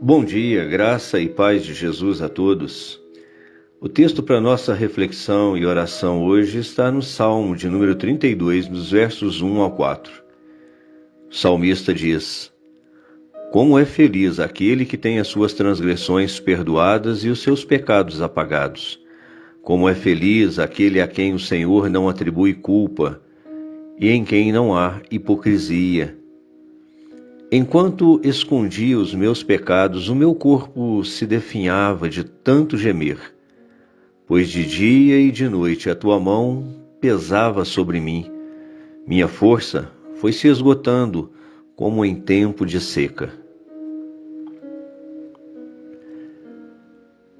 Bom dia, graça e paz de Jesus a todos. O texto para nossa reflexão e oração hoje está no Salmo de número 32, nos versos 1 ao 4. O salmista diz: Como é feliz aquele que tem as suas transgressões perdoadas e os seus pecados apagados. Como é feliz aquele a quem o Senhor não atribui culpa e em quem não há hipocrisia. Enquanto escondia os meus pecados, o meu corpo se definhava de tanto gemer, pois de dia e de noite a tua mão pesava sobre mim. Minha força foi se esgotando como em tempo de seca.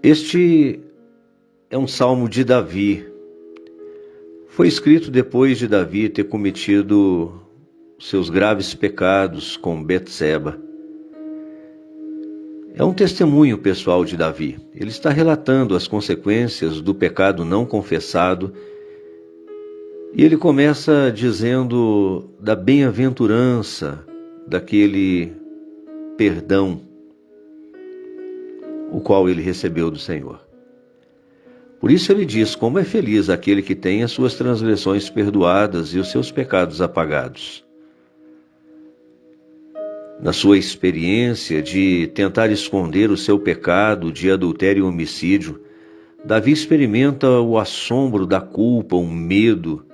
Este é um salmo de Davi. Foi escrito depois de Davi ter cometido seus graves pecados com Betseba. É um testemunho pessoal de Davi. Ele está relatando as consequências do pecado não confessado e ele começa dizendo da bem-aventurança daquele perdão o qual ele recebeu do Senhor. Por isso ele diz: como é feliz aquele que tem as suas transgressões perdoadas e os seus pecados apagados. Na sua experiência de tentar esconder o seu pecado de adultério e homicídio, Davi experimenta o assombro da culpa, o medo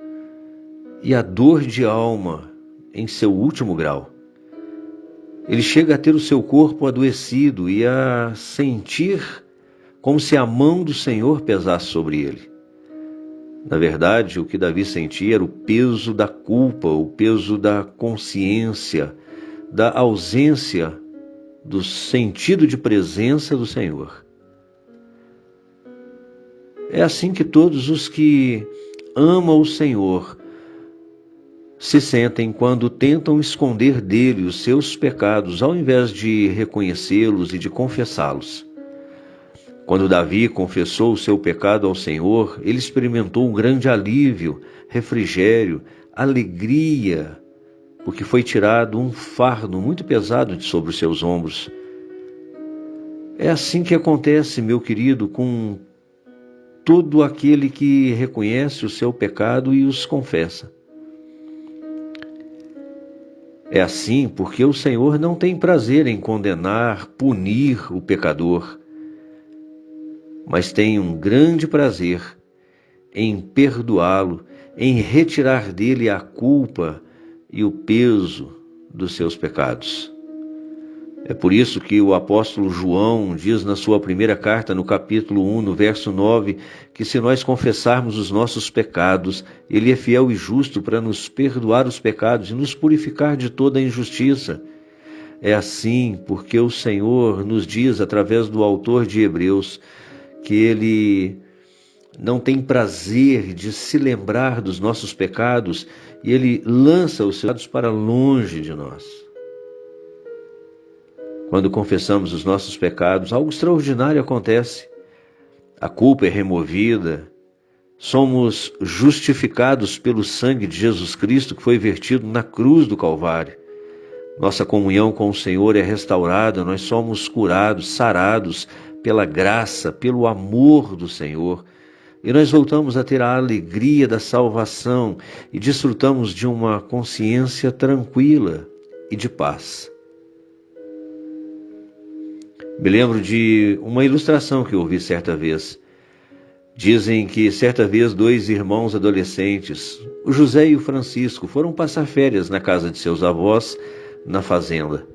e a dor de alma em seu último grau. Ele chega a ter o seu corpo adoecido e a sentir como se a mão do Senhor pesasse sobre ele. Na verdade, o que Davi sentia era o peso da culpa, o peso da consciência, da ausência do sentido de presença do Senhor. É assim que todos os que amam o Senhor se sentem quando tentam esconder dele os seus pecados, ao invés de reconhecê-los e de confessá-los. Quando Davi confessou o seu pecado ao Senhor, ele experimentou um grande alívio, refrigério, alegria, porque foi tirado um fardo muito pesado de sobre os seus ombros. É assim que acontece, meu querido, com todo aquele que reconhece o seu pecado e os confessa. É assim porque o Senhor não tem prazer em condenar, punir o pecador, mas tem um grande prazer em perdoá-lo, em retirar dele a culpa e o peso dos seus pecados. É por isso que o apóstolo João diz na sua primeira carta, no capítulo 1, no verso 9, que se nós confessarmos os nossos pecados, ele é fiel e justo para nos perdoar os pecados e nos purificar de toda a injustiça. É assim porque o Senhor nos diz, através do autor de Hebreus, que ele não tem prazer de se lembrar dos nossos pecados e ele lança os seus pecados para longe de nós. Quando confessamos os nossos pecados, algo extraordinário acontece. A culpa é removida, somos justificados pelo sangue de Jesus Cristo que foi vertido na cruz do Calvário. Nossa comunhão com o Senhor é restaurada, nós somos curados, sarados pela graça, pelo amor do Senhor. E nós voltamos a ter a alegria da salvação e desfrutamos de uma consciência tranquila e de paz. Me lembro de uma ilustração que eu ouvi certa vez. Dizem que certa vez dois irmãos adolescentes, o José e o Francisco, foram passar férias na casa de seus avós, na fazenda.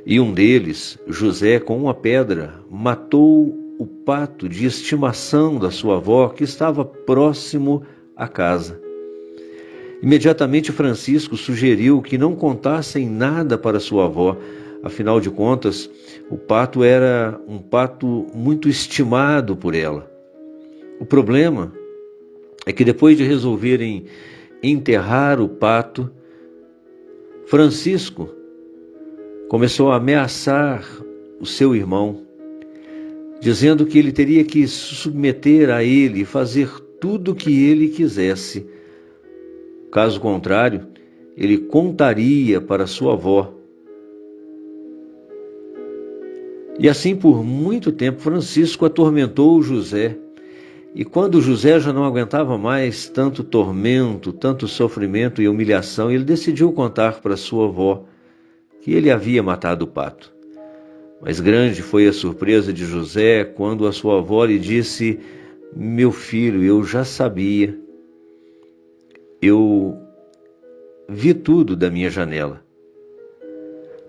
E um deles, José, com uma pedra, matou o pato de estimação da sua avó que estava próximo à casa. Imediatamente Francisco sugeriu que não contassem nada para sua avó. Afinal de contas, o pato era um pato muito estimado por ela. O problema é que depois de resolverem enterrar o pato, Francisco começou a ameaçar o seu irmão, dizendo que ele teria que se submeter a ele e fazer tudo o que ele quisesse. Caso contrário, ele contaria para sua avó E assim por muito tempo Francisco atormentou José. E quando José já não aguentava mais tanto tormento, tanto sofrimento e humilhação, ele decidiu contar para sua avó que ele havia matado o pato. Mas grande foi a surpresa de José quando a sua avó lhe disse: meu filho, eu já sabia. Eu vi tudo da minha janela,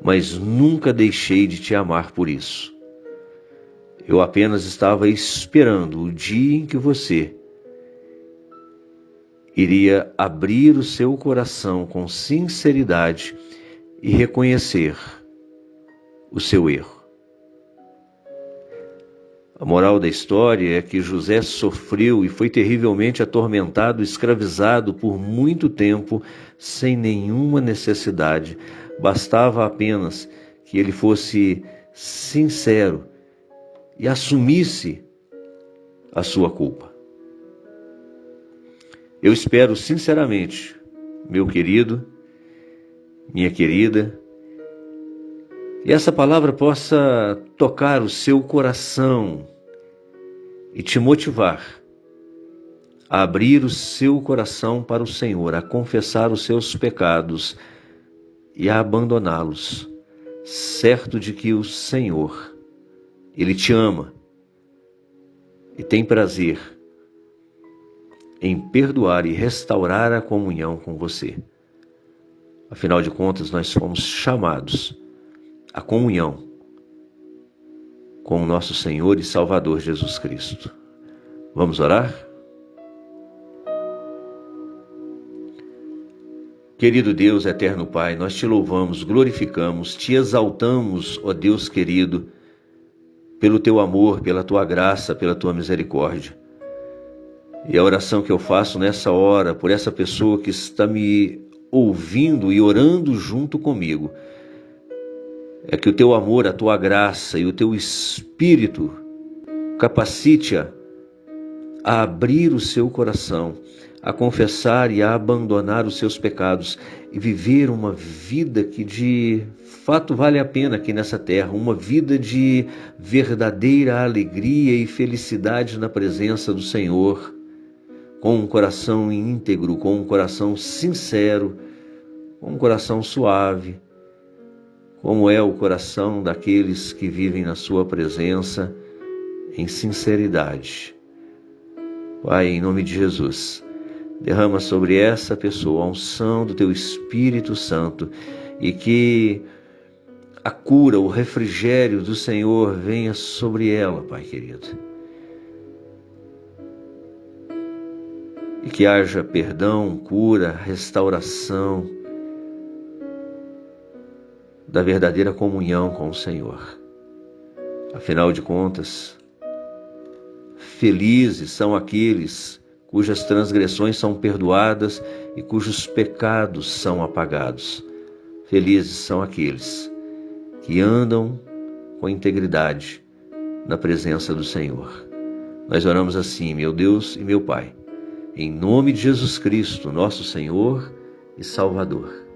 mas nunca deixei de te amar por isso. Eu apenas estava esperando o dia em que você iria abrir o seu coração com sinceridade e reconhecer o seu erro. A moral da história é que José sofreu e foi terrivelmente atormentado, escravizado por muito tempo, sem nenhuma necessidade. Bastava apenas que ele fosse sincero e assumisse a sua culpa. Eu espero sinceramente, meu querido, minha querida, que essa palavra possa tocar o seu coração e te motivar a abrir o seu coração para o Senhor, a confessar os seus pecados e a abandoná-los, certo de que o Senhor, Ele te ama e tem prazer em perdoar e restaurar a comunhão com você. Afinal de contas, nós fomos chamados à comunhão com o nosso Senhor e Salvador Jesus Cristo. Vamos orar? Querido Deus, eterno Pai, nós te louvamos, glorificamos, te exaltamos, ó Deus querido, pelo teu amor, pela tua graça, pela tua misericórdia. E a oração que eu faço nessa hora, por essa pessoa que está me ouvindo e orando junto comigo, é que o teu amor, a tua graça e o teu Espírito capacite-a a abrir o seu coração, a confessar e a abandonar os seus pecados e viver uma vida que de fato vale a pena aqui nessa terra, uma vida de verdadeira alegria e felicidade na presença do Senhor, com um coração íntegro, com um coração sincero, com um coração suave, como é o coração daqueles que vivem na sua presença em sinceridade. Pai, em nome de Jesus, derrama sobre essa pessoa a unção do teu Espírito Santo e que a cura, o refrigério do Senhor venha sobre ela, Pai querido. E que haja perdão, cura, restauração da verdadeira comunhão com o Senhor. Afinal de contas, felizes são aqueles cujas transgressões são perdoadas e cujos pecados são apagados. Felizes são aqueles que andam com integridade na presença do Senhor. Nós oramos assim, meu Deus e meu Pai, em nome de Jesus Cristo, nosso Senhor e Salvador.